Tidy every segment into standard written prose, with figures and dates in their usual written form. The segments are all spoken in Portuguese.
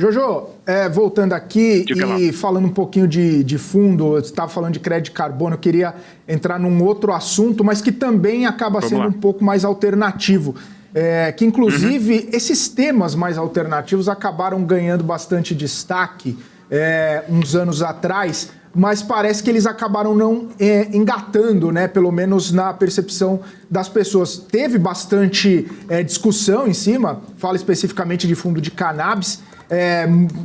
Jojo, voltando aqui e falando um pouquinho de fundo, você estava falando de crédito de carbono, eu queria entrar num outro assunto, mas que também acaba sendo um pouco mais alternativo. Que inclusive esses temas mais alternativos acabaram ganhando bastante destaque uns anos atrás, mas parece que eles acabaram não engatando, né? Pelo menos na percepção das pessoas. Teve bastante discussão em cima, fala especificamente de fundo de cannabis,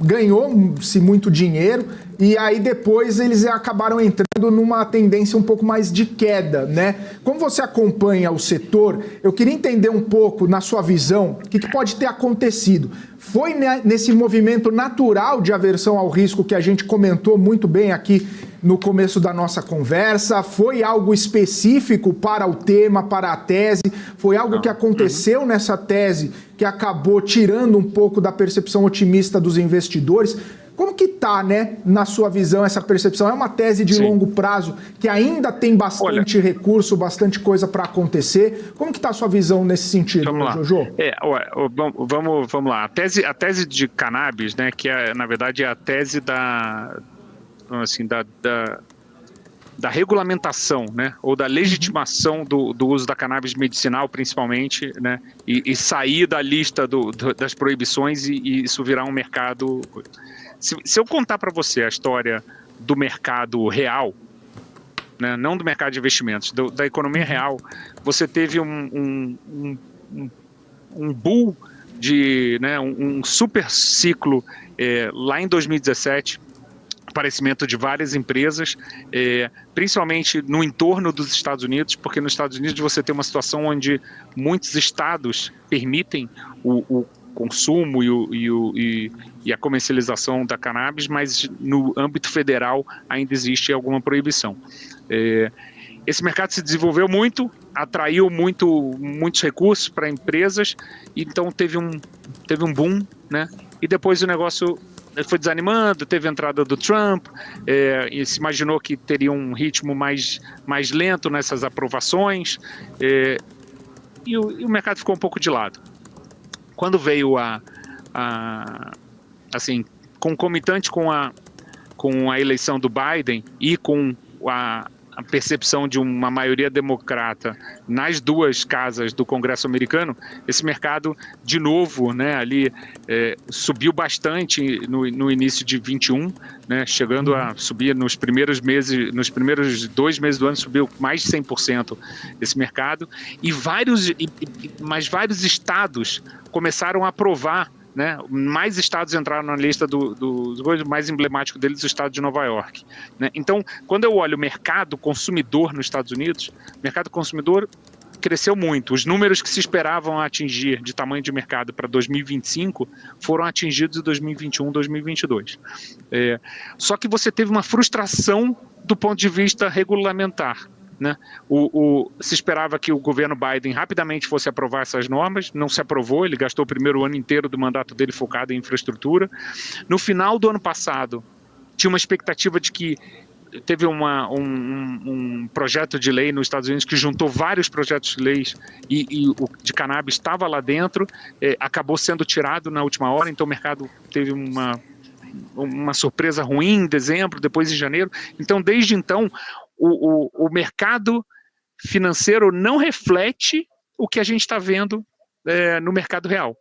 ganhou-se muito dinheiro e aí depois eles acabaram entrando numa tendência um pouco mais de queda, né? Como você acompanha o setor, eu queria entender um pouco, na sua visão, o que pode ter acontecido. Foi nesse movimento natural de aversão ao risco que a gente comentou muito bem aqui no começo da nossa conversa? Foi algo específico para o tema, para a tese? Foi algo que aconteceu nessa tese que acabou tirando um pouco da percepção otimista dos investidores? Como que está, né, na sua visão, essa percepção? É uma tese de longo prazo que ainda tem bastante recurso, bastante coisa para acontecer. Como que está a sua visão nesse sentido, Jojo? Vamos lá. A tese de cannabis, né, que na verdade é a tese da regulamentação, né, ou da legitimação do uso da cannabis medicinal, principalmente, né, e sair da lista das proibições e isso virar um mercado. Se eu contar para você a história do mercado real, né, não do mercado de investimentos, da economia real, você teve um bull né, um super ciclo lá em 2017, aparecimento de várias empresas, principalmente no entorno dos Estados Unidos, porque nos Estados Unidos você tem uma situação onde muitos estados permitem o consumo e a comercialização da cannabis, mas no âmbito federal ainda existe alguma proibição. Esse mercado se desenvolveu muito, atraiu muitos recursos para empresas, então teve um boom, né? E depois o negócio foi desanimando, teve a entrada do Trump, e se imaginou que teria um ritmo mais lento nessas aprovações, e o mercado ficou um pouco de lado. Quando veio assim, concomitante com a eleição do Biden e com a percepção de uma maioria democrata nas duas casas do Congresso americano, esse mercado, de novo, né, ali subiu bastante no início de 21, né, chegando a subir nos primeiros 2 meses do ano, subiu mais de 100% esse mercado, mas vários estados começaram a aprovar, né? Mais estados entraram na lista do mais emblemático deles, o estado de Nova York, né? Então, quando eu olho o mercado consumidor nos Estados Unidos, o mercado consumidor cresceu muito. Os números que se esperavam atingir de tamanho de mercado para 2025 foram atingidos em 2021, 2022. Só que você teve uma frustração do ponto de vista regulamentar, né? Se esperava que o governo Biden rapidamente fosse aprovar essas normas, não se aprovou, ele gastou o primeiro ano inteiro do mandato dele focado em infraestrutura. No final do ano passado, tinha uma expectativa de que teve um projeto de lei nos Estados Unidos que juntou vários projetos de leis e o de cannabis estava lá dentro, acabou sendo tirado na última hora, então o mercado teve uma surpresa ruim em dezembro, depois em janeiro. Então, desde então, o mercado financeiro não reflete o que a gente está vendo no mercado real,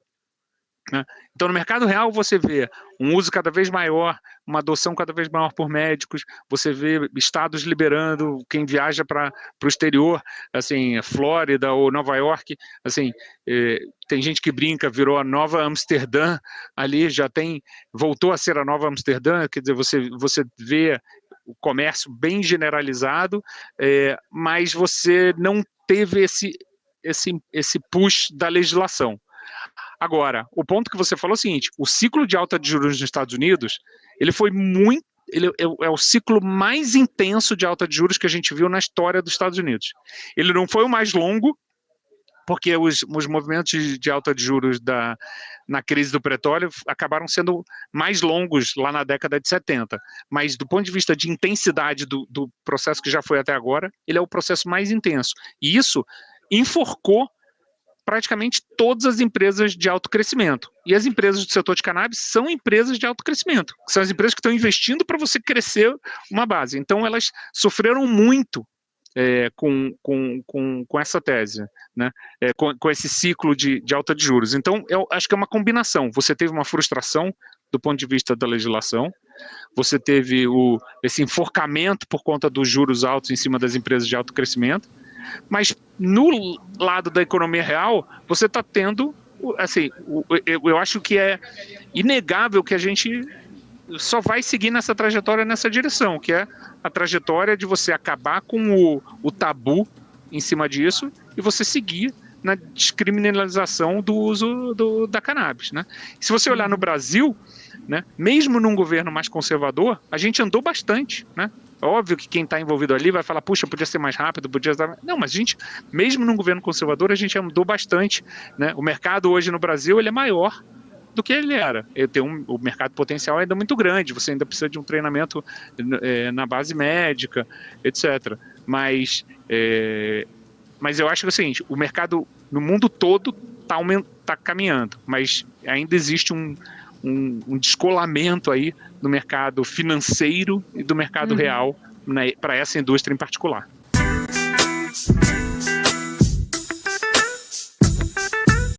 né? Então, no mercado real, você vê um uso cada vez maior, uma adoção cada vez maior por médicos, você vê estados liberando quem viaja para o exterior, assim, Flórida ou Nova York, assim, tem gente que brinca, virou a nova Amsterdã, ali voltou a ser a nova Amsterdã, quer dizer, você vê o comércio bem generalizado, mas você não teve esse push da legislação. Agora, o ponto que você falou é o seguinte: o ciclo de alta de juros nos Estados Unidos, ele foi ele é o ciclo mais intenso de alta de juros que a gente viu na história dos Estados Unidos. Ele não foi o mais longo, porque os movimentos de alta de juros na crise do petróleo acabaram sendo mais longos lá na década de 70. Mas do ponto de vista de intensidade do processo que já foi até agora, ele é o processo mais intenso. E isso enforcou praticamente todas as empresas de alto crescimento. E as empresas do setor de cannabis são empresas de alto crescimento. São as empresas que estão investindo para você crescer uma base. Então, elas sofreram muito com essa tese, né? Com esse ciclo de alta de juros. Então, eu acho que é uma combinação. Você teve uma frustração do ponto de vista da legislação, você teve esse enforcamento por conta dos juros altos em cima das empresas de alto crescimento, mas no lado da economia real, você está tendo, assim, eu acho que é inegável que a gente só vai seguir nessa trajetória, nessa direção, que é a trajetória de você acabar com o tabu em cima disso e você seguir na descriminalização do uso da cannabis, né? Se você olhar no Brasil, né, mesmo num governo mais conservador, a gente andou bastante, né? Óbvio que quem está envolvido ali vai falar, puxa, podia ser mais rápido, podia ser... Não, mas a gente, mesmo num governo conservador, a gente andou bastante, né? O mercado hoje no Brasil, ele é maior do que ele era. O mercado potencial ainda é muito grande, você ainda precisa de um treinamento na base médica, etc. Mas eu acho que é o seguinte, o mercado no mundo todo está caminhando, mas ainda existe um descolamento aí do mercado financeiro e do mercado real, né, para essa indústria em particular.